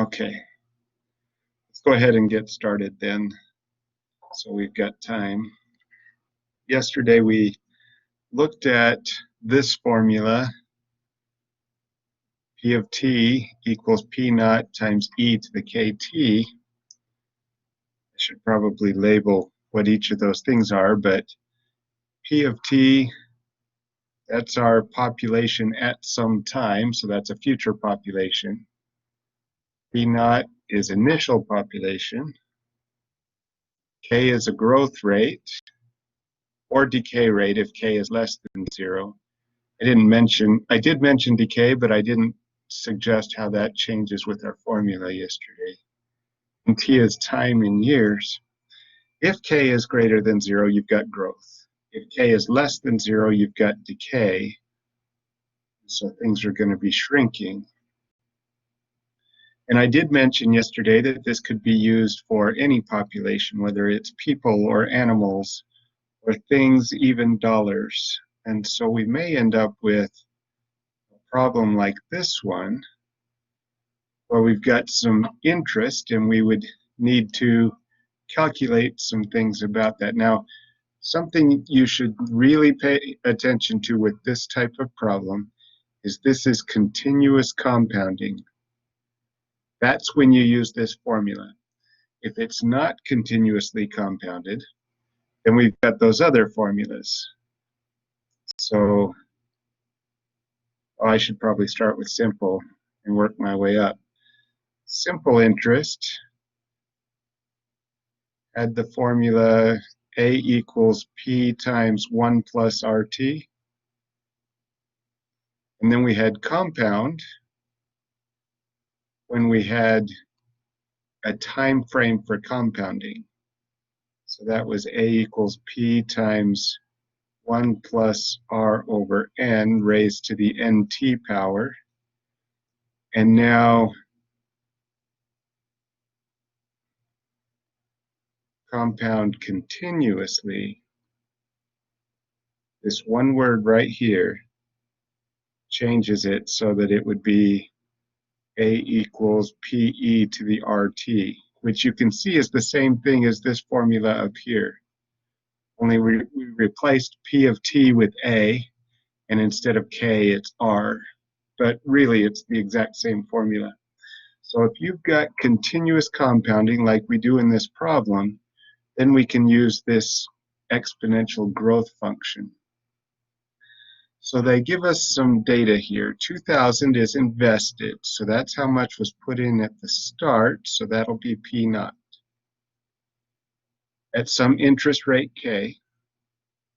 Okay, let's go ahead and get started then, so we've got time. Yesterday we looked at this formula, P of t equals P naught times e to the kt. I should probably label what each of those things are, but P of t, that's our population at some time, so that's a future population. P naught is initial population. K is a growth rate, or decay rate if k is less than 0. I did mention decay, but I didn't suggest how that changes with our formula yesterday. And t is time in years. If k is greater than 0, you've got growth. If k is less than 0, you've got decay. So things are going to be shrinking. And I did mention yesterday that this could be used for any population, whether it's people or animals or things, even dollars. And so we may end up with a problem like this one, where we've got some interest and we would need to calculate some things about that. Now, something you should really pay attention to with this type of problem is this is continuous compounding. That's when you use this formula. If it's not continuously compounded, then we've got those other formulas. So I should probably start with simple and work my way up. Simple interest had the formula A equals P times 1 plus RT. And then we had compound when we had a time frame for compounding. So that was A equals P times 1 plus R over N raised to the NT power. And now compound continuously. This one word right here changes it so that it would be A equals PE to the RT, which you can see is the same thing as this formula up here. Only we replaced P of T with A, and instead of K, it's R. But really, it's the exact same formula. So if you've got continuous compounding like we do in this problem, then we can use this exponential growth function. So they give us some data here. 2,000 is invested, so that's how much was put in at the start, so that'll be P naught. At some interest rate K,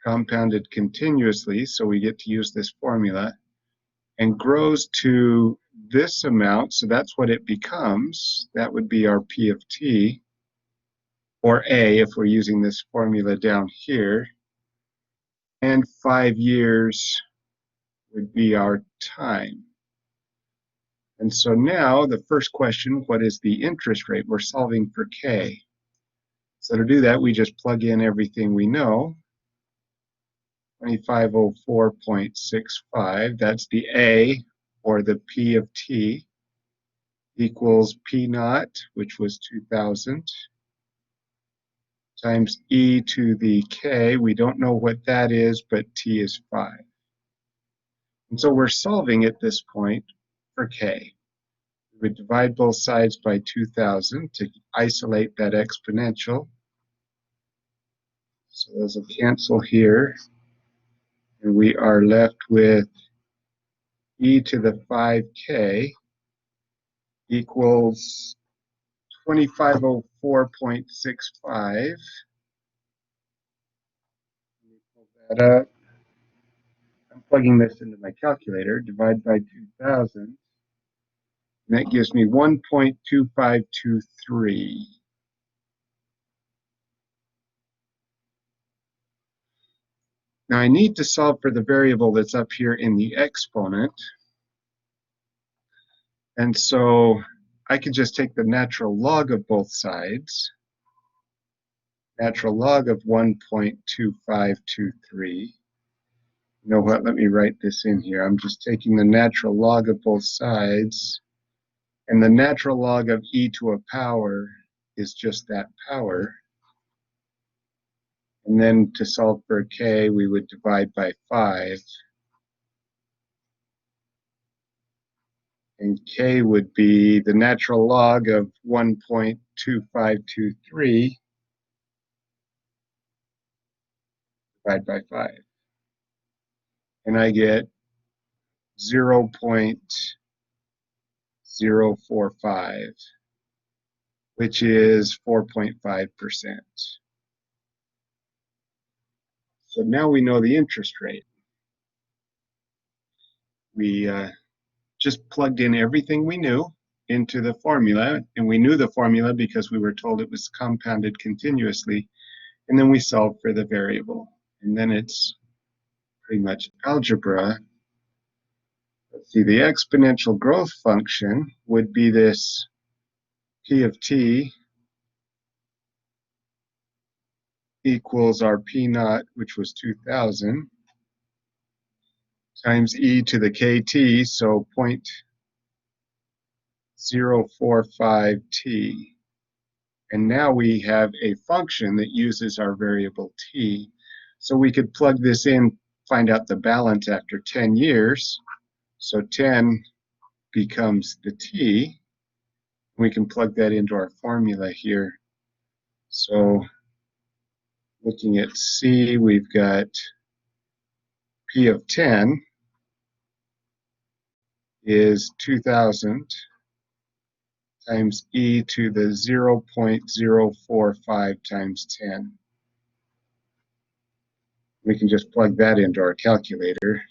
compounded continuously, so we get to use this formula, and grows to this amount, so that's what it becomes. That would be our P of T, or A if we're using this formula down here. And 5 years would be our time. And so now the first question, what is the interest rate? We're solving for K. So to do that, we just plug in everything we know. 2504.65, that's the A, or the P of T, equals P naught, which was 2,000, times E to the K. We don't know what that is, but T is 5. And so we're solving at this point for K. We would divide both sides by 2,000 to isolate that exponential. So those will cancel here. And we are left with e to the 5k equals 2504.65. Let me pull that up. I'm plugging this into my calculator. Divide by 2,000. And that gives me 1.2523. Now I need to solve for the variable that's up here in the exponent. And so I could just take the natural log of both sides. Natural log of 1.2523. You know what? Let me write this in here. I'm just taking the natural log of both sides. And the natural log of e to a power is just that power. And then to solve for k, we would divide by 5. And k would be the natural log of 1.2523 divided by 5. And I get 0.045, which is 4.5%. So now we know the interest rate. We just plugged in everything we knew into the formula, and we knew the formula because we were told it was compounded continuously, and then we solved for the variable. And then it's pretty much algebra. Let's see, the exponential growth function would be this p of t equals our p naught, which was 2,000, times e to the kt, so 0.045t. And now we have a function that uses our variable t. So we could plug this in, find out the balance after 10 years. So 10 becomes the t. We can plug that into our formula here. So looking at c, we've got p of 10 is 2,000 times e to the 0.045 times 10. We can just plug that into our calculator.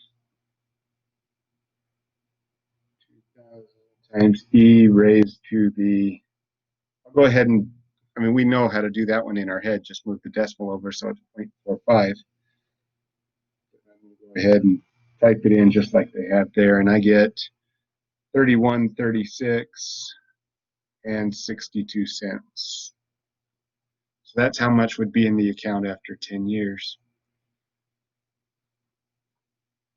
2,000 times e raised to the, I'll go ahead and, we know how to do that one in our head, just move the decimal over so it's 0.45. Go ahead and type it in just like they have there, and I get 31.36 and 62 cents. So that's how much would be in the account after 10 years.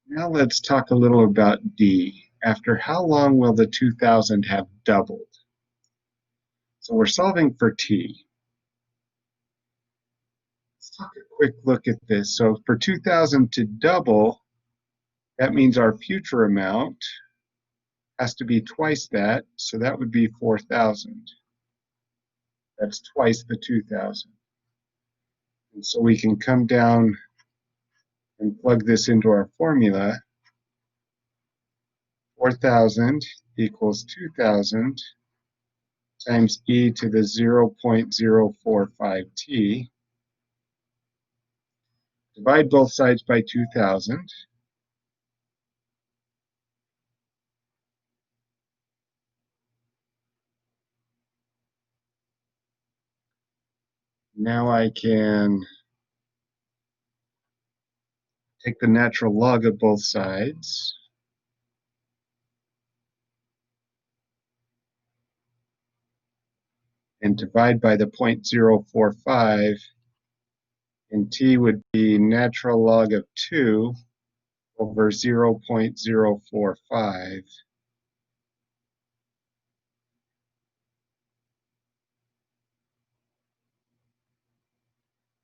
Now let's talk a little about D. After how long will the 2,000 have doubled? So we're solving for T. Let's take a quick look at this. So for 2,000 to double, that means our future amount has to be twice that, so that would be 4,000. That's twice the 2,000. And so we can come down and plug this into our formula. 4,000 equals 2,000 times e to the 0.045t. Divide both sides by 2,000. Now I can take the natural log of both sides. And divide by the 0.045. And t would be natural log of 2 over 0.045.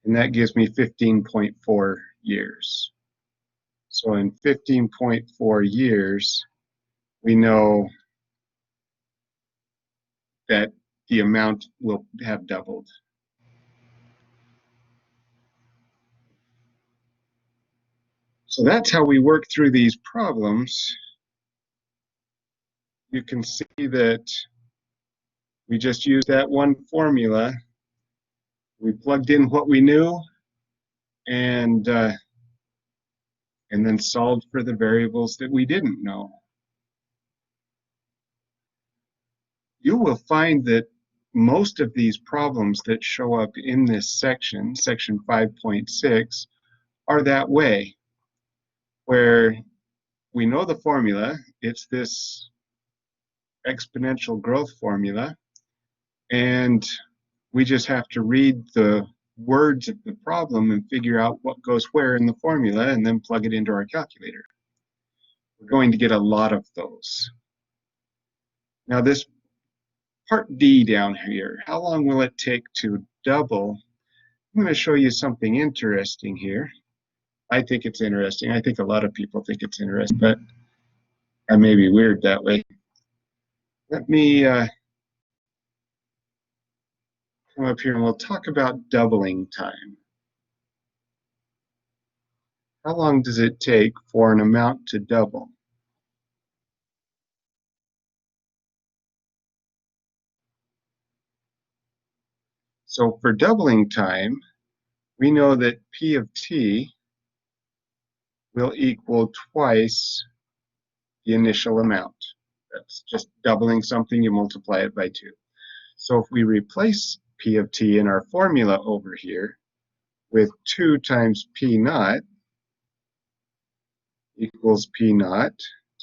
And that gives me 15.4 years. So in 15.4 years, we know that the amount will have doubled. So that's how we work through these problems. You can see that we just used that one formula. We plugged in what we knew and then solved for the variables that we didn't know. You will find that most of these problems that show up in this section, section 5.6, are that way, where we know the formula. It's this exponential growth formula, and we just have to read the words of the problem and figure out what goes where in the formula and then plug it into our calculator. We're going to get a lot of those. Now this Part D down here. How long will it take to double? I'm going to show you something interesting here. I think it's interesting. I think a lot of people think it's interesting, but I may be weird that way. Let me come up here and we'll talk about doubling time. How long does it take for an amount to double? So for doubling time, we know that P of t will equal twice the initial amount. That's just doubling something, you multiply it by 2. So if we replace P of t in our formula over here with 2 times P naught equals P naught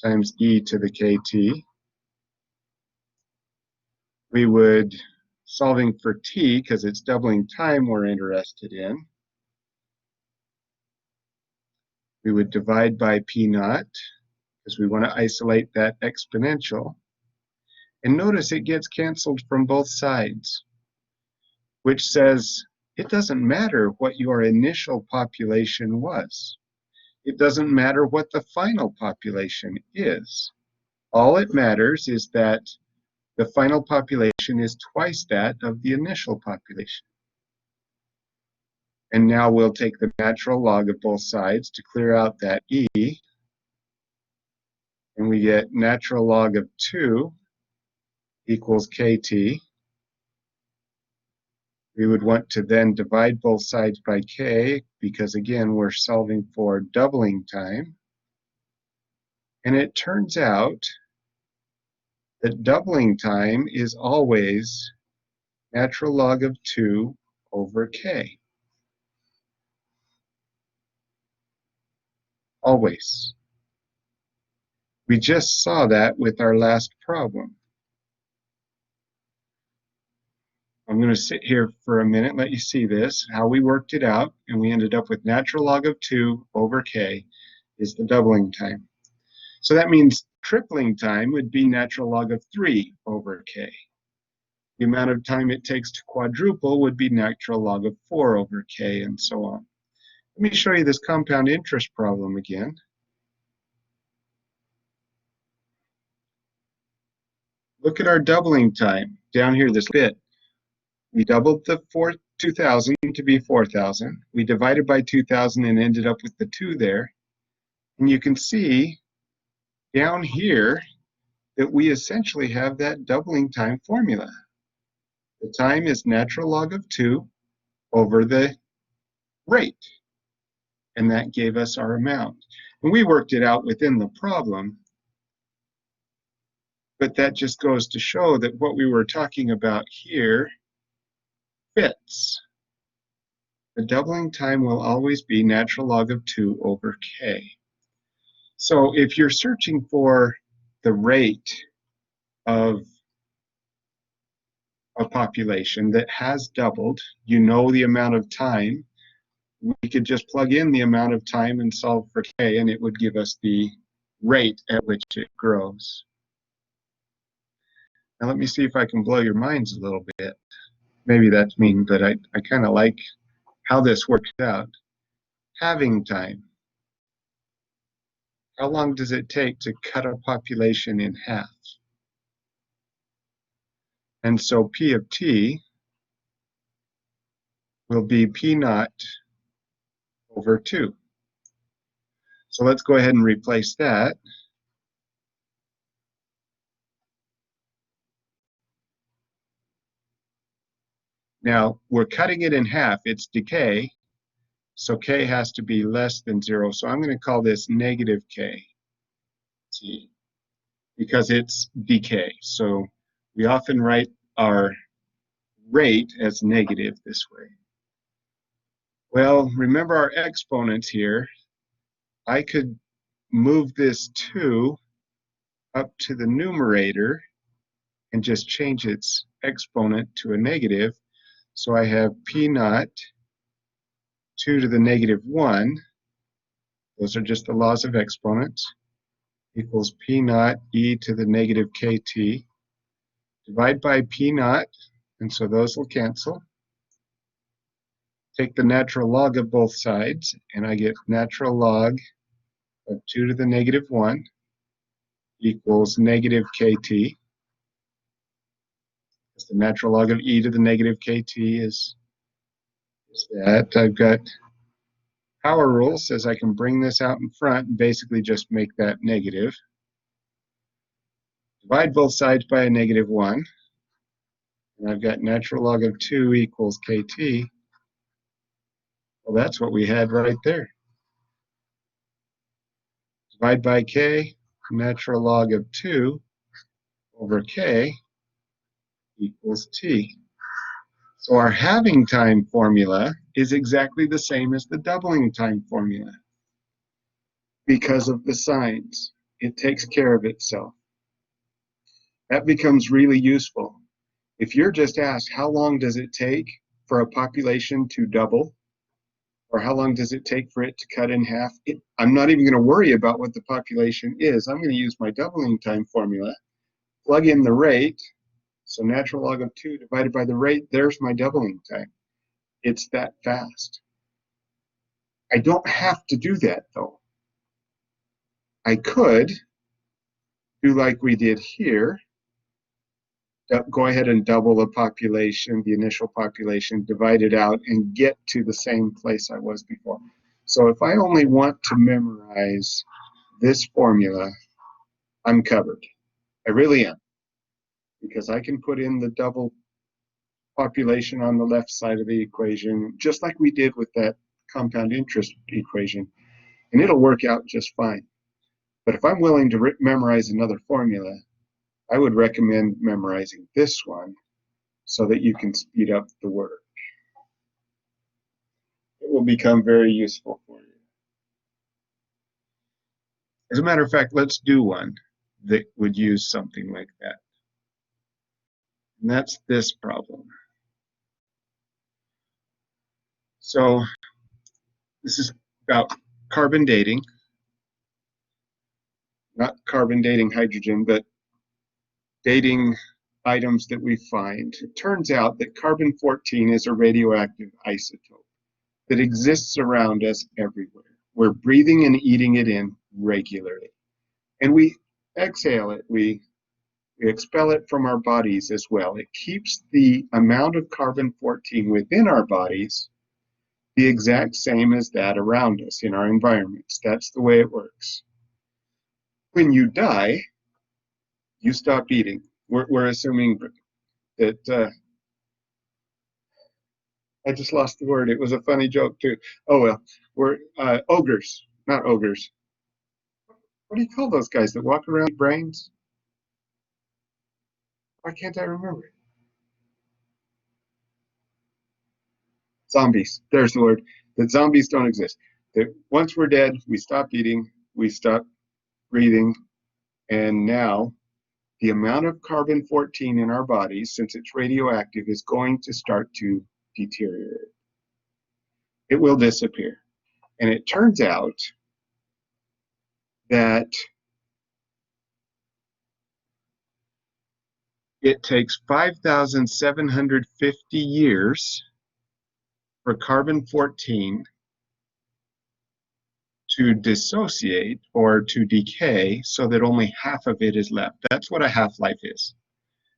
times e to the kt, we would, solving for t, because it's doubling time we're interested in, we would divide by P naught, because we want to isolate that exponential. And notice it gets canceled from both sides, which says it doesn't matter what your initial population was. It doesn't matter what the final population is. All it matters is that the final population is twice that of the initial population. And now we'll take the natural log of both sides to clear out that e, and we get natural log of 2 equals kt. We would want to then divide both sides by k, because again, we're solving for doubling time. And it turns out that doubling time is always natural log of 2 over k. Always. We just saw that with our last problem. I'm going to sit here for a minute, let you see this, how we worked it out, and we ended up with natural log of 2 over k is the doubling time. So that means tripling time would be natural log of 3 over k. The amount of time it takes to quadruple would be natural log of 4 over k, and so on. Let me show you this compound interest problem again. Look at our doubling time down here, this bit. We doubled the 2,000 to be 4,000. We divided by 2,000 and ended up with the 2 there. And you can see down here that we essentially have that doubling time formula. The time is natural log of 2 over the rate. And that gave us our amount. And we worked it out within the problem. But that just goes to show that what we were talking about here fits. The doubling time will always be natural log of 2 over k. So if you're searching for the rate of a population that has doubled, you know the amount of time, we could just plug in the amount of time and solve for k, and it would give us the rate at which it grows. Now let me see if I can blow your minds a little bit. Maybe that's mean, but I kind of like how this works out. Halving time. How long does it take to cut a population in half? And so P of t will be P naught over 2. So let's go ahead and replace that. Now, we're cutting it in half. It's decay, so k has to be less than 0. So I'm going to call this negative k t, because it's decay. So we often write our rate as negative this way. Well, remember our exponents here. I could move this 2 up to the numerator and just change its exponent to a negative. So I have P naught 2 to the negative 1. Those are just the laws of exponents, equals P naught e to the negative kt divide by p naught, and so those will cancel. Take the natural log of both sides, and I get natural log of 2 to the negative 1 equals negative kt. The natural log of e to the negative kt is that. I've got power rule says I can bring this out in front and basically just make that negative. Divide both sides by a negative 1. And I've got natural log of 2 equals kt. Well, that's what we had right there. Divide by k, natural log of 2 over k equals t. So our halving time formula is exactly the same as the doubling time formula because of the signs. It takes care of itself. That becomes really useful. If you're just asked, how long does it take for a population to double? Or how long does it take for it to cut in half? I'm not even going to worry about what the population is. I'm going to use my doubling time formula, plug in the rate. So natural log of 2 divided by the rate, there's my doubling time. It's that fast. I don't have to do that, though. I could do like we did here. Go ahead and double the population, the initial population, divide it out, and get to the same place I was before. So if I only want to memorize this formula, I'm covered. I really am. Because I can put in the double population on the left side of the equation, just like we did with that compound interest equation, and it'll work out just fine. But if I'm willing to memorize another formula, I would recommend memorizing this one so that you can speed up the work. It will become very useful for you. As a matter of fact, let's do one that would use something like that. And that's this problem. So this is about carbon dating. Not carbon dating hydrogen, but dating items that we find. It turns out that carbon-14 is a radioactive isotope that exists around us everywhere. We're breathing and eating it in regularly. And we exhale it, we expel it from our bodies as well. It keeps the amount of carbon-14 within our bodies the exact same as that around us in our environments. That's the way it works. When you die, you stop eating. We're assuming that, I just lost the word. It was a funny joke too. Oh well, we're ogres, not ogres. What do you call those guys that walk around with brains? Why can't I remember it? Zombies. There's the word. That zombies don't exist. That once we're dead, we stop eating, we stop breathing, and now the amount of carbon-14 in our bodies, since it's radioactive, is going to start to deteriorate. It will disappear. And it turns out that it takes 5,750 years for carbon-14 to dissociate or to decay so that only half of it is left. That's what a half-life is.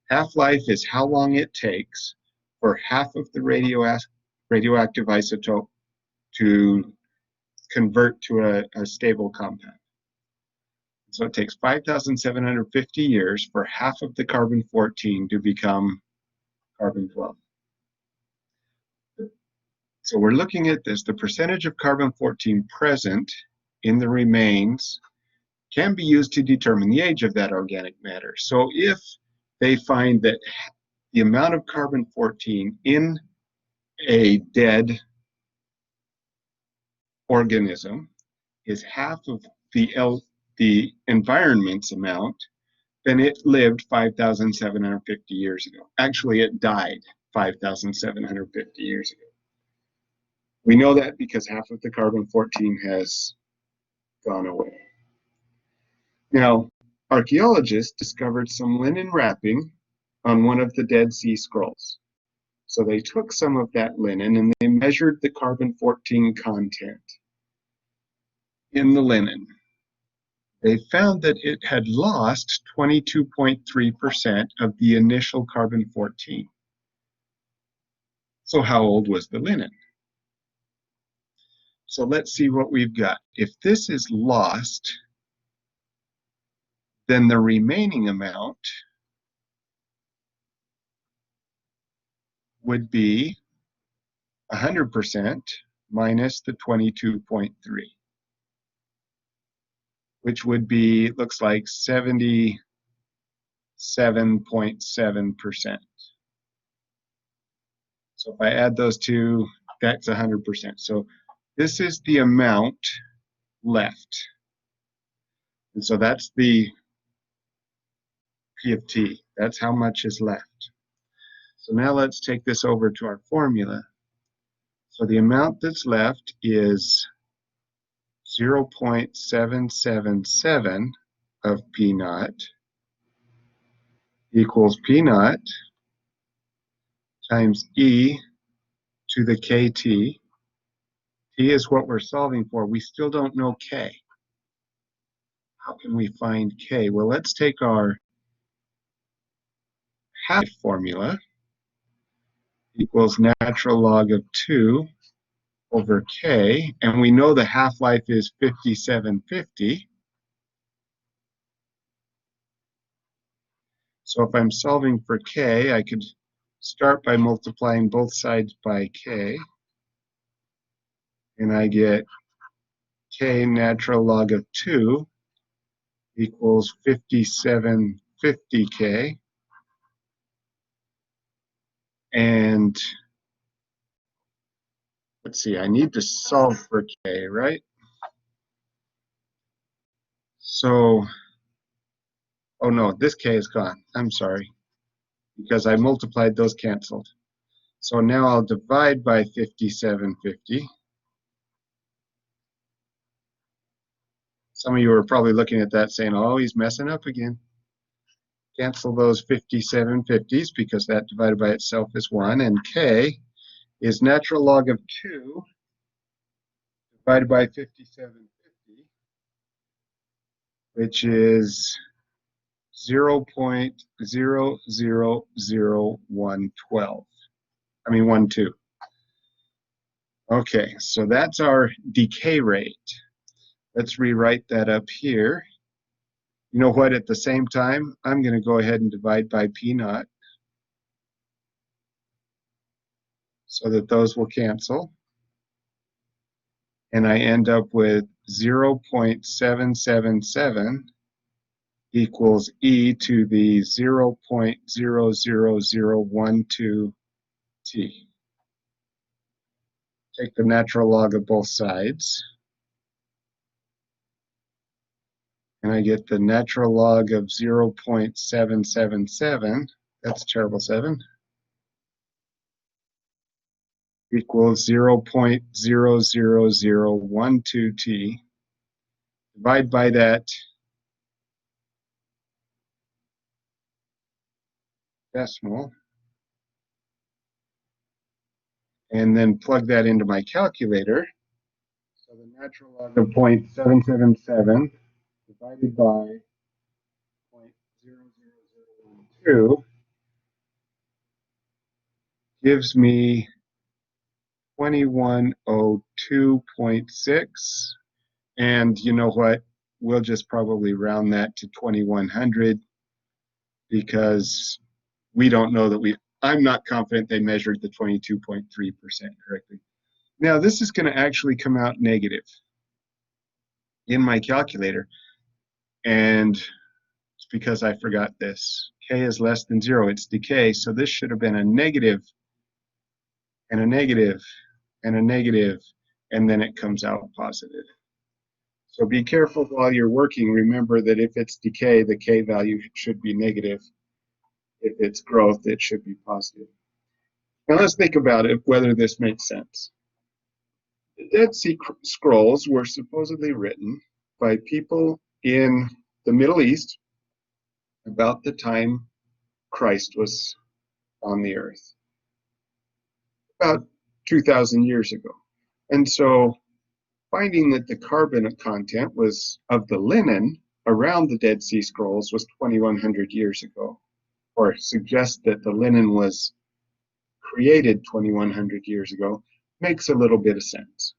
Half-life is how long it takes for half of the radioactive isotope to convert to a stable compound. So it takes 5,750 years for half of the carbon-14 to become carbon-12. So we're looking at this. The percentage of carbon-14 present in the remains can be used to determine the age of that organic matter. So if they find that the amount of carbon-14 in a dead organism is half of the environment's amount, then it lived 5,750 years ago. Actually, it died 5,750 years ago. We know that because half of the carbon-14 has gone away. Now, archaeologists discovered some linen wrapping on one of the Dead Sea Scrolls. So they took some of that linen and they measured the carbon-14 content in the linen. They found that it had lost 22.3% of the initial carbon-14. So how old was the linen? So let's see what we've got. If this is lost, then the remaining amount would be 100% minus the 22.3, which would be, looks like 77.7%. So if I add those two, that's 100%. So this is the amount left. And so that's the P of T. That's how much is left. So now let's take this over to our formula. So the amount that's left is 0.777 of P naught equals P naught times E to the KT. T is what we're solving for. We still don't know K. How can we find K? Well, let's take our half formula equals natural log of 2 over K, and we know the half-life is 5750. So if I'm solving for K, I could start by multiplying both sides by K, and I get K natural log of 2 equals 5750K. And let's see, I need to solve for K, right? So, oh no, this K is gone. I'm sorry, because I multiplied those canceled. So now I'll divide by 5750. Some of you are probably looking at that saying, oh, he's messing up again. Cancel those 5750s because that divided by itself is 1. And K is natural log of 2 divided by 5750, which is 0.000112. I mean, 12. Okay, so that's our decay rate. Let's rewrite that up here. You know what, at the same time, I'm going to go ahead and divide by P naught so that those will cancel. And I end up with 0.777 equals e to the 0.00012 t. Take the natural log of both sides. And I get the natural log of 0.777, that's terrible 7, equals 0.00012 t. Divide by that decimal, and then plug that into my calculator. So the natural log of 0.777 divided by 0.00012 gives me 2102.6. And you know what? We'll just probably round that to 2100 because we don't know that I'm not confident they measured the 22.3% correctly. Now, this is going to actually come out negative in my calculator. And it's because I forgot this. K is less than 0. It's decay. So this should have been a negative and a negative and a negative, and then it comes out positive. So be careful while you're working. Remember that if it's decay, the K value should be negative. If it's growth, it should be positive. Now let's think about it, whether this makes sense. The Dead Sea Scrolls were supposedly written by people in the Middle East about the time Christ was on the earth, about 2,000 years ago. And so finding that the carbon content was of the linen around the Dead Sea Scrolls was 2,100 years ago, or suggests that the linen was created 2,100 years ago, makes a little bit of sense.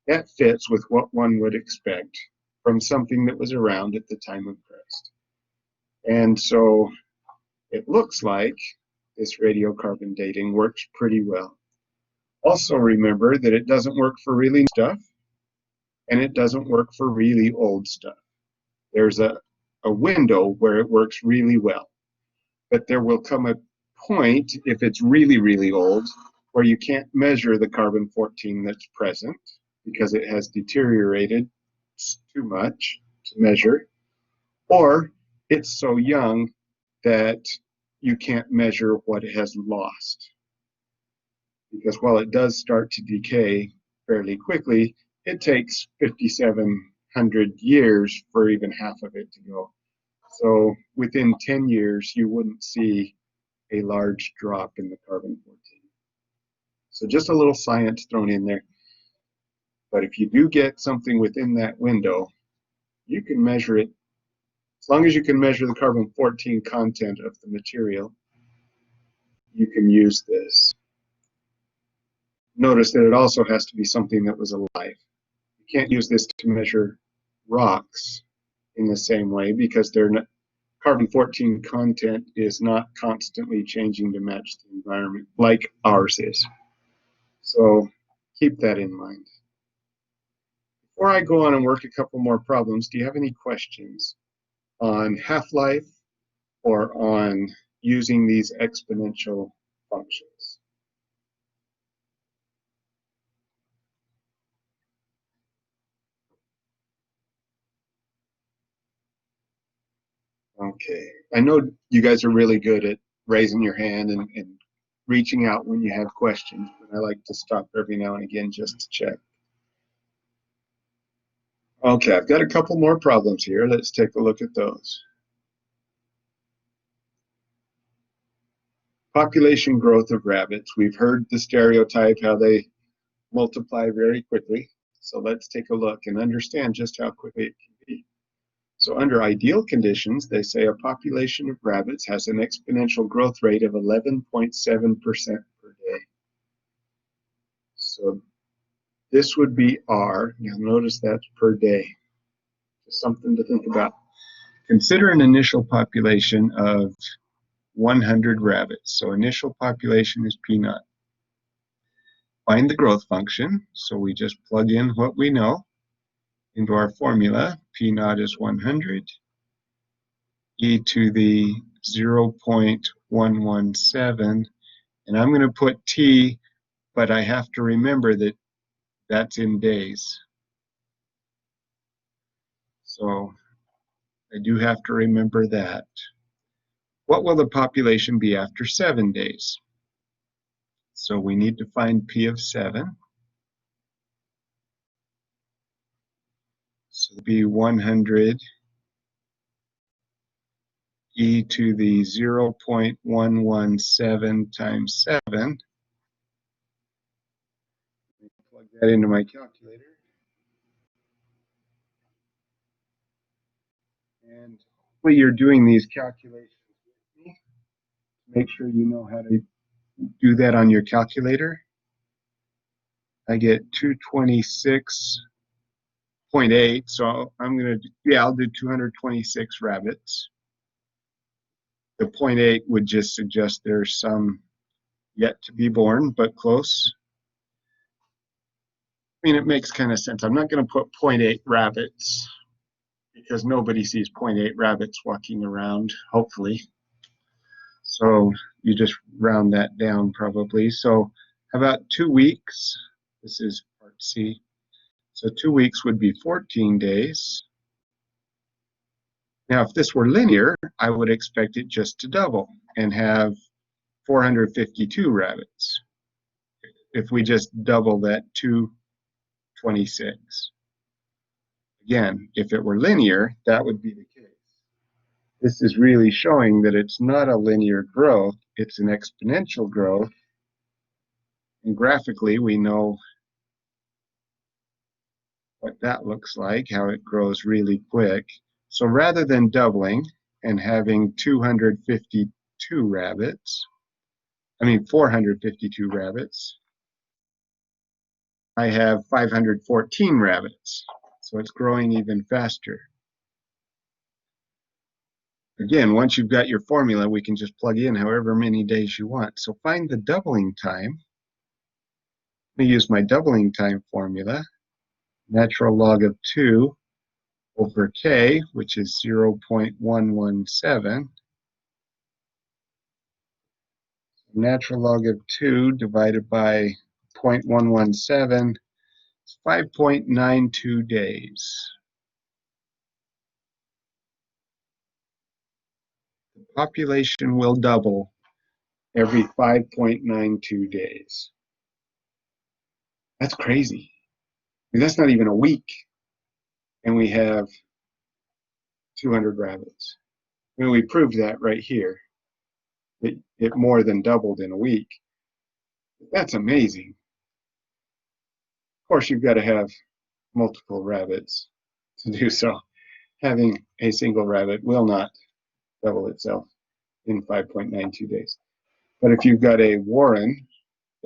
That fits with what one would expect from something that was around at the time of Christ. And so it looks like this radiocarbon dating works pretty well. Also remember that it doesn't work for really new stuff, and it doesn't work for really old stuff. There's a window where it works really well, but there will come a point, if it's really, really old, where you can't measure the carbon-14 that's present because it has deteriorated too much to measure, or it's so young that you can't measure what it has lost. Because while it does start to decay fairly quickly, it takes 5,700 years for even half of it to go. So within 10 years, you wouldn't see a large drop in the carbon-14. So just a little science thrown in there. But if you do get something within that window, you can measure it. As long as you can measure the carbon-14 content of the material, you can use this. Notice that it also has to be something that was alive. You can't use this to measure rocks in the same way because they're not, carbon-14 content is not constantly changing to match the environment like ours is. So keep that in mind. Before I go on and work a couple more problems, do you have any questions on half-life or on using these exponential functions? Okay, I know you guys are really good at raising your hand and reaching out when you have questions, but I like to stop every now and again just to check. Okay, I've got a couple more problems here. Let's take a look at those. Population growth of rabbits. We've heard the stereotype, how they multiply very quickly. So let's take a look and understand just how quickly it can be. So under ideal conditions, they say a population of rabbits has an exponential growth rate of 11.7% per day. So this would be R. You'll notice that's per day. Just something to think about. Consider an initial population of 100 rabbits. So initial population is P naught. Find the growth function. So we just plug in what we know into our formula. P naught is 100. E to the 0.117. And I'm going to put T, but I have to remember that that's in days. So I do have to remember that. What will the population be after 7 days? So we need to find P of 7. So it'll be 100 e to the 0.117 times 7. Plug that into my calculator. And hopefully you're doing these calculations with me. Make sure you know how to do that on your calculator. I get 226.8, so I'm going to, I'll do 226 rabbits. The 0.8 would just suggest there's some yet to be born, but close. I mean, it makes kind of sense. I'm not going to put 0.8 rabbits because nobody sees 0.8 rabbits walking around, hopefully. So you just round that down probably. So how about 2 weeks? This is part C. So 2 weeks would be 14 days. Now, if this were linear, I would expect it just to double and have 452 rabbits. If we just double that 226. Again, if it were linear, that would be the case. This is really showing that it's not a linear growth, it's an exponential growth. And graphically, we know what that looks like, how it grows really quick. So rather than doubling and having 452 rabbits, I have 514 rabbits. So it's growing even faster. Again, once you've got your formula, we can just plug in however many days you want. So find the doubling time. I'm going to use my doubling time formula. Natural log of 2 over k, which is 0.117. Natural log of 2 divided by 0.117 is 5.92 days. The population will double every 5.92 days. That's crazy. I mean, that's not even a week. And we have 200 rabbits. I mean, we proved that right here. It more than doubled in a week. That's amazing. Of course, you've got to have multiple rabbits to do so. Having a single rabbit will not double itself in 5.92 days. But if you've got a warren,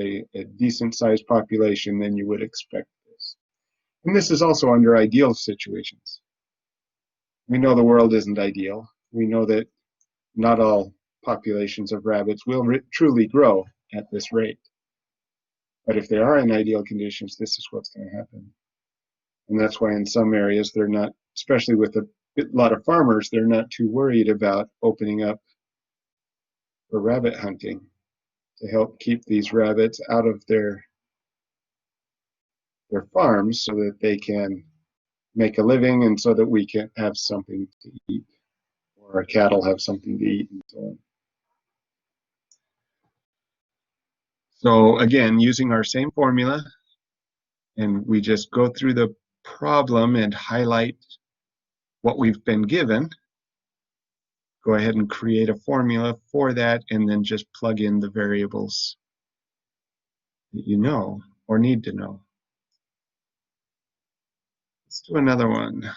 a decent sized population, then you would expect this. And this is also under ideal situations. We know the world isn't ideal. We know that not all populations of rabbits will truly grow at this rate. But if they are in ideal conditions, this is what's going to happen. And that's why in some areas they're not, especially with a lot of farmers, they're not too worried about opening up for rabbit hunting to help keep these rabbits out of their farms so that they can make a living and so that we can have something to eat, or our cattle have something to eat, and so on. So again, using our same formula, and we just go through the problem and highlight what we've been given. Go ahead and create a formula for that, and then just plug in the variables that you know or need to know. Let's do another one.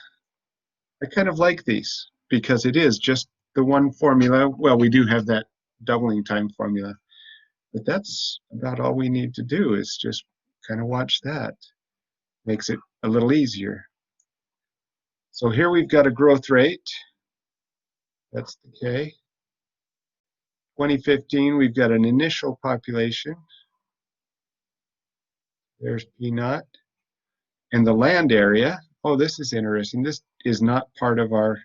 I kind of like these because it is just the one formula. Well, we do have that doubling time formula, but that's about all we need to do is just kind of watch that. Makes it a little easier. So here we've got a growth rate. That's decay. 2015, we've got an initial population. There's P naught. And the land area, oh, this is interesting. This is not part of our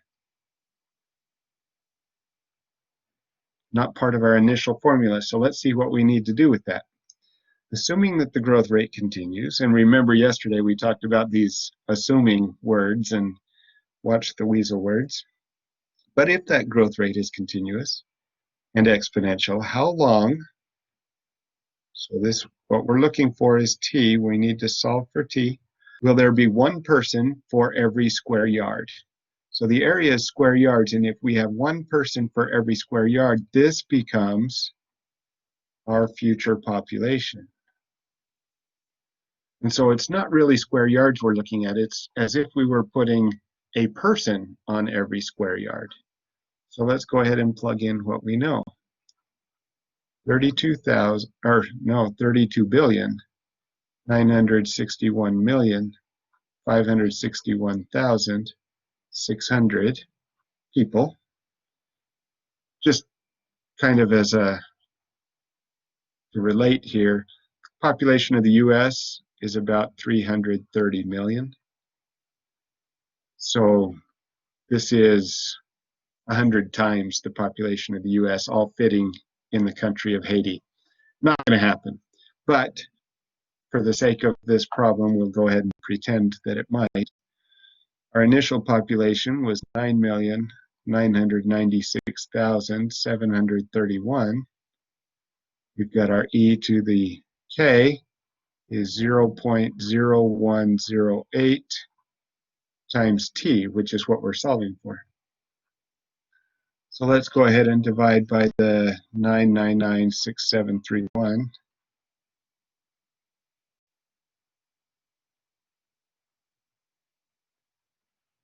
initial formula. So let's see what we need to do with that. Assuming that the growth rate continues, and remember yesterday we talked about these assuming words and watch the weasel words. But if that growth rate is continuous and exponential, how long? So this, what we're looking for is t. We need to solve for t. Will there be one person for every square yard? So the area is square yards, and if we have one person for every square yard, this becomes our future population. And so it's not really square yards we're looking at. It's as if we were putting a person on every square yard. So let's go ahead and plug in what we know. 32,961,561,600 people. Just kind of as a to relate here, population of the US is about 330 million. So this is 100 times the population of the US, all fitting in the country of Haiti. Not going to happen. But for the sake of this problem, we'll go ahead and pretend that it might. Our initial population was 9,996,731. We've got our e to the k is 0.0108 times t, which is what we're solving for. So let's go ahead and divide by the 9996731.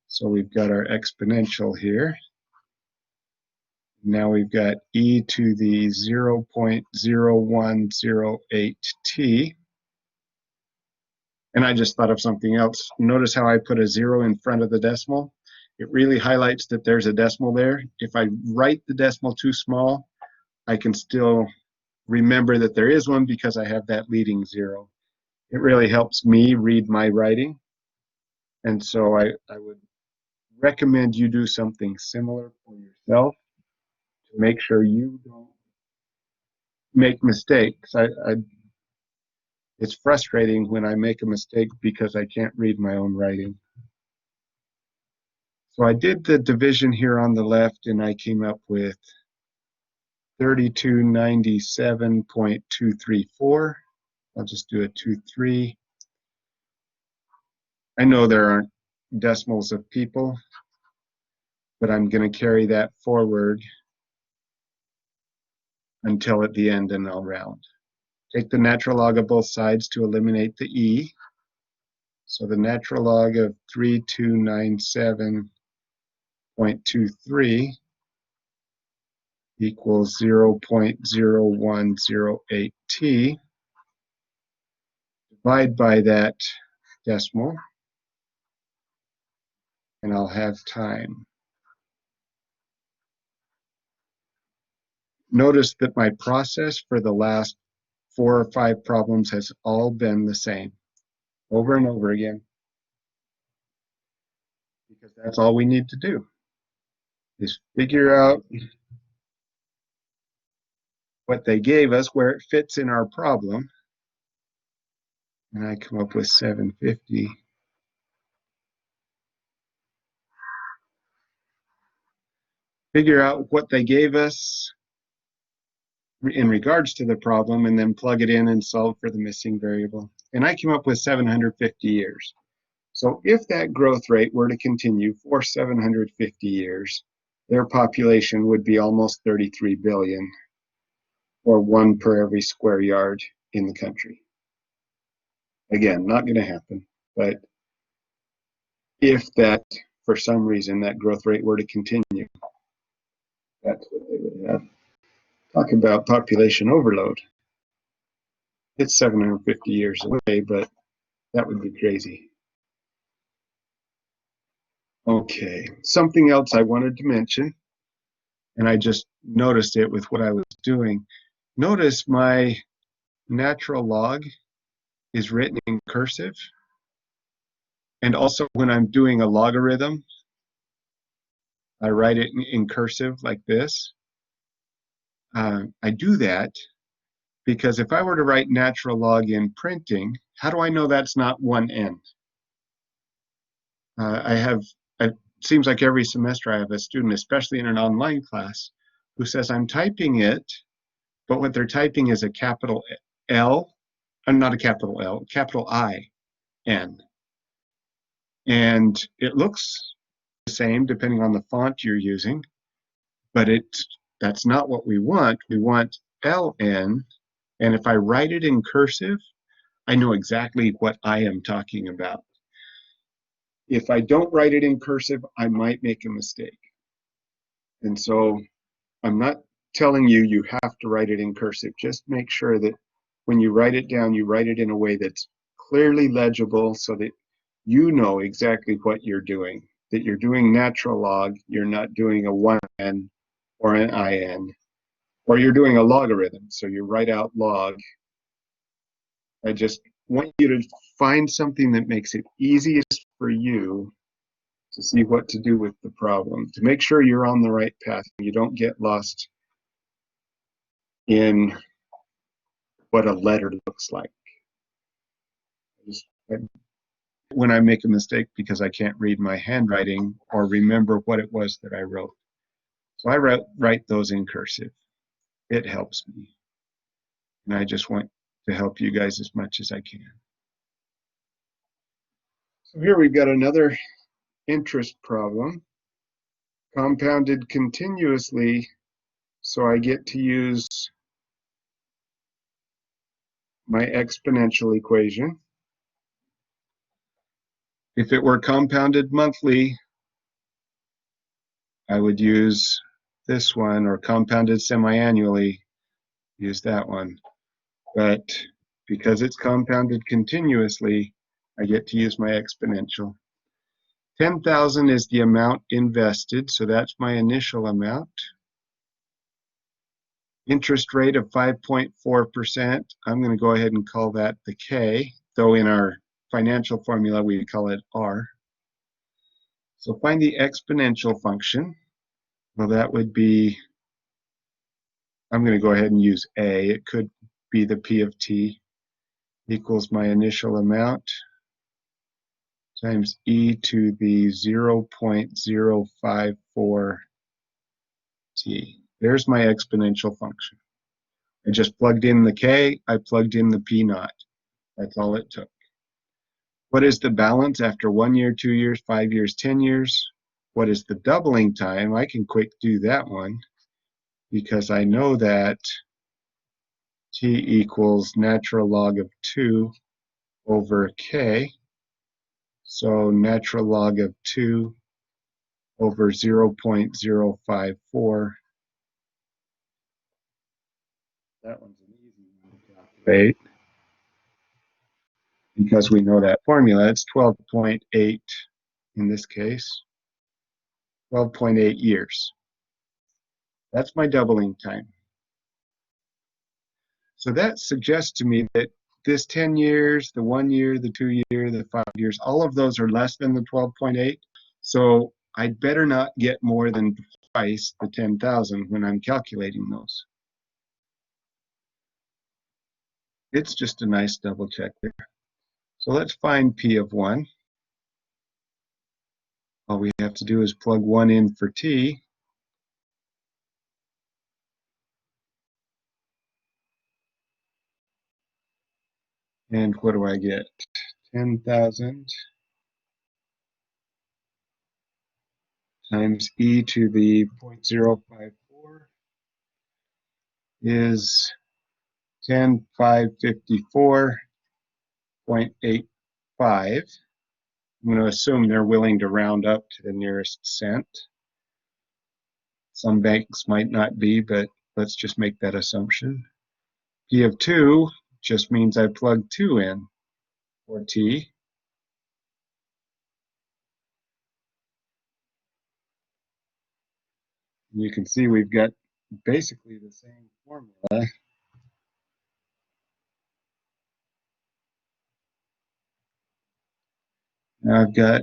So we've got our exponential here. Now we've got e to the 0.0108t. And I just thought of something else. Notice how I put a 0 in front of the decimal? It really highlights that there's a decimal there. If I write the decimal too small, I can still remember that there is one because I have that leading 0. It really helps me read my writing. And so I would recommend you do something similar for yourself to make sure you don't make mistakes. It's frustrating when I make a mistake because I can't read my own writing. So I did the division here on the left, and I came up with 3297.234. I'll just do a 2-3. I know there aren't decimals of people, but I'm going to carry that forward until at the end, and I'll round. Take the natural log of both sides to eliminate the e. So the natural log of 3297.23 equals 0.0108t. Divide by that decimal, and I'll have time. Notice that my process for the last 4 or 5 problems has all been the same, over and over again, because that's all we need to do, is figure out what they gave us, where it fits in our problem, and I come up with 750. Figure out what they gave us in regards to the problem, and then plug it in and solve for the missing variable. And I came up with 750 years. So if that growth rate were to continue for 750 years, their population would be almost 33 billion, or 1 per every square yard in the country. Again, not going to happen, but if that, for some reason, that growth rate were to continue, that's what they would have. Talk about population overload. It's 750 years away, but that would be crazy. Okay, something else I wanted to mention, and I just noticed it with what I was doing. Notice my natural log is written in cursive, and also when I'm doing a logarithm, I write it in cursive like this. I do that because if I were to write natural log in printing, how do I know that's not 1n? It seems like every semester I have a student, especially in an online class, who says I'm typing it, but what they're typing is a capital L, not a capital L, capital I-N. And it looks the same depending on the font you're using, but that's not what we want. We want LN, and if I write it in cursive, I know exactly what I am talking about. If I don't write it in cursive, I might make a mistake. And so I'm not telling you you have to write it in cursive. Just make sure that when you write it down, you write it in a way that's clearly legible so that you know exactly what you're doing, that you're doing natural log, you're not doing a 1n or an in, or you're doing a logarithm, so you write out log. I just want you to find something that makes it easiest for you to see what to do with the problem, to make sure you're on the right path and you don't get lost in what a letter looks like. When I make a mistake because I can't read my handwriting or remember what it was that I wrote. So I write those in cursive. It helps me. And I just want to help you guys as much as I can. So here we've got another interest problem. compounded continuously, so I get to use my exponential equation. If it were compounded monthly, I would use this one, or compounded semi-annually, use that one. But because it's compounded continuously, I get to use my exponential. 10,000 is the amount invested, so that's my initial amount. Interest rate of 5.4%. I'm going to go ahead and call that the K, though in our financial formula we call it R. So find the exponential function. Well, that would be, I'm going to go ahead and use A. It could be the P of T equals my initial amount times e to the 0.054 t. There's my exponential function. I just plugged in the k, I plugged in the p naught. That's all it took. What is the balance after 1 year, 2 years, 5 years, 10 years? What is the doubling time? I can quick do that one because I know that t equals natural log of 2 over k. So natural log of 2 over 0.054. That one's an easy one to calculate because we know that formula. It's 12.8 in this case, 12.8 years. That's my doubling time. So that suggests to me that this 10 years, the 1 year, the 2 year, the 5 years, all of those are less than the 12.8. So I'd better not get more than twice the 10,000 when I'm calculating those. It's just a nice double check there. So let's find P of 1. All we have to do is plug 1 in for T. And what do I get? 10,000 times e to the 0.054 is 10,554.85. I'm going to assume they're willing to round up to the nearest cent. Some banks might not be, but let's just make that assumption. P of 2 just means I plug 2 in for T. You can see we've got basically the same formula. Now I've got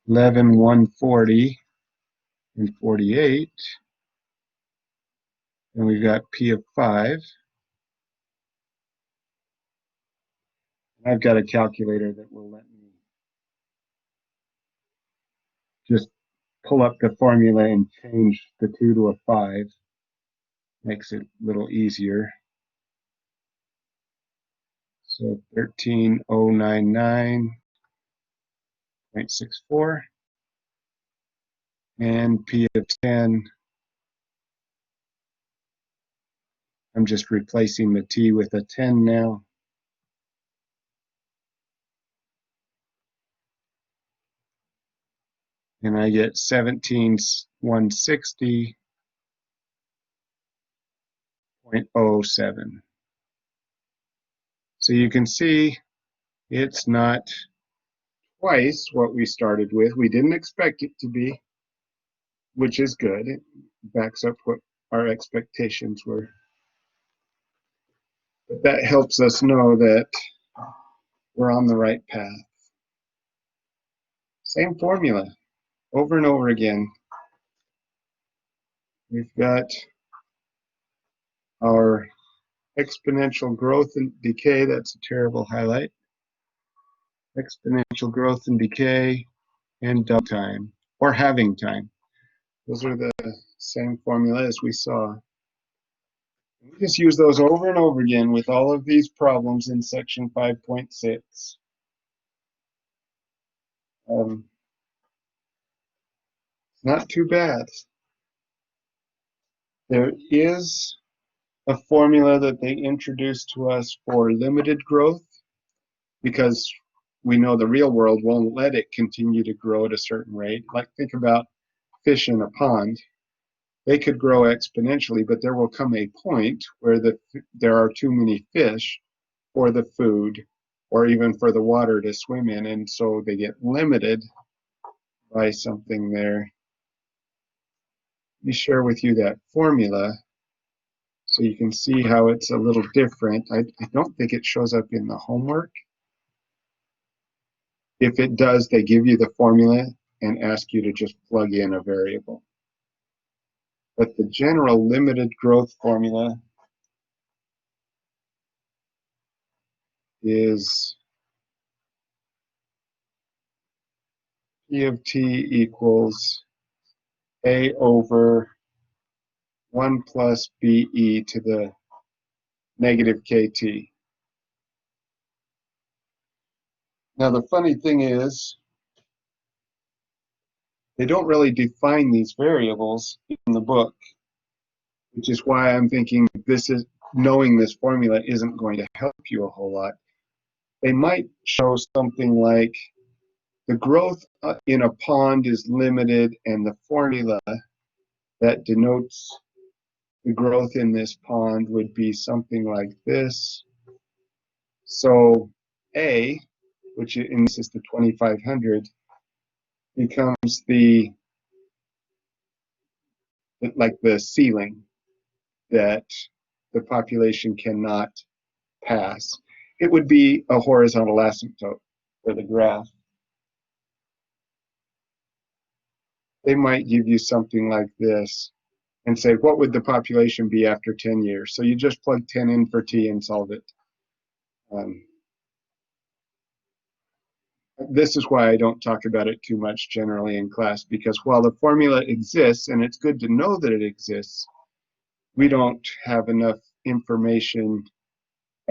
11, 140, and 48. And we've got P of 5. I've got a calculator that will let me just pull up the formula and change the 2 to a 5. Makes it a little easier. So 13,099.64. And P of 10, I'm just replacing the T with a 10 now. And I get 17,160.07. So you can see it's not twice what we started with. We didn't expect it to be, which is good. It backs up what our expectations were. But that helps us know that we're on the right path. Same formula over and over again. We've got our exponential growth and decay. That's a terrible highlight. Exponential growth and decay and double time or halving time. Those are the same formula as we saw. We just use those over and over again with all of these problems in section 5.6. Not too bad. There is a formula that they introduced to us for limited growth because we know the real world won't let it continue to grow at a certain rate. Like think about fish in a pond. They could grow exponentially, but there will come a point where there are too many fish for the food or even for the water to swim in, and so they get limited by something there. Let me share with you that formula so you can see how it's a little different. I don't think it shows up in the homework. If it does, they give you the formula and ask you to just plug in a variable. But the general limited growth formula is P of t equals A over 1 plus BE to the negative KT. Now the funny thing is, they don't really define these variables in the book, which is why I'm thinking knowing this formula isn't going to help you a whole lot. They might show something like the growth in a pond is limited, and the formula that denotes the growth in this pond would be something like this. So A, which in this is the 2500, becomes like the ceiling that the population cannot pass. It would be a horizontal asymptote for the graph. They might give you something like this and say, what would the population be after 10 years? So you just plug 10 in for t and solve it. This is why I don't talk about it too much generally in class, because while the formula exists, and it's good to know that it exists, we don't have enough information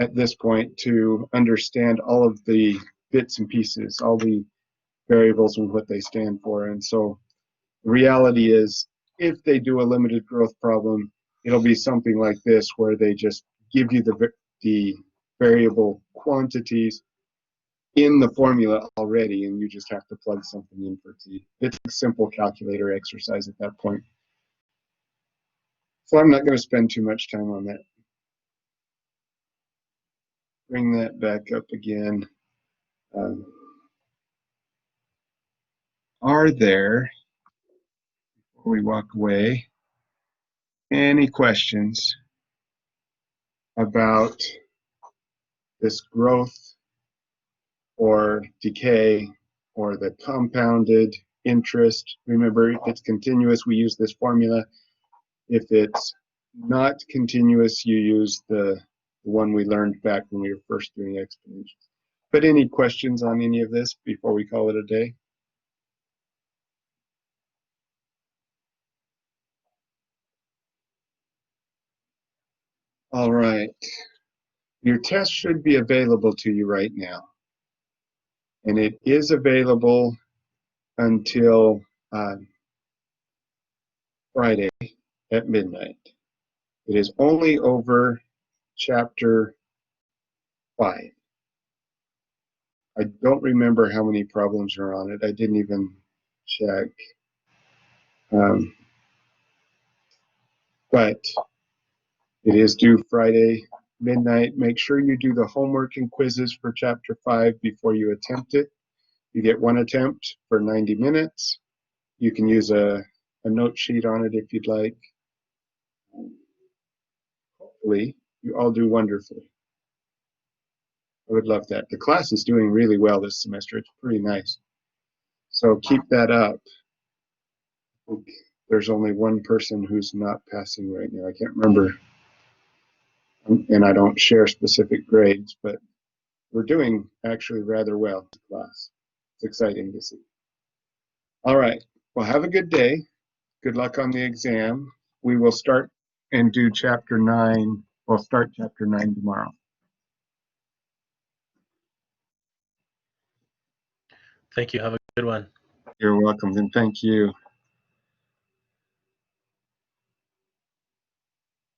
at this point to understand all of the bits and pieces, all the variables and what they stand for. And so the reality is, if they do a limited growth problem, it'll be something like this, where they just give you the variable quantities in the formula already, and you just have to plug something in for t. It's a simple calculator exercise at that point. So I'm not going to spend too much time on that. Bring that back up again. Are there, before we walk away, any questions about this growth or decay or the compounded interest? Remember, if it's continuous, we use this formula. If it's not continuous, you use the one we learned back when we were first doing exponentials. But any questions on any of this before we call it a day? All right. Your test should be available to you right now. And it is available until Friday at midnight. It is only over chapter 5. I don't remember how many problems are on it. I didn't even check. But it is due Friday midnight. Make sure you do the homework and quizzes for chapter 5 before you attempt it. You get one attempt for 90 minutes. You can use a note sheet on it if you'd like. Hopefully, you all do wonderfully. I would love that. The class is doing really well this semester. It's pretty nice. So keep that up. I think there's only one person who's not passing right now. I can't remember. And I don't share specific grades, but we're doing actually rather well in class. It's exciting to see. All right. Well, have a good day. Good luck on the exam. We will start and do chapter 9. We'll start chapter 9 tomorrow. Thank you. Have a good one. You're welcome, and thank you.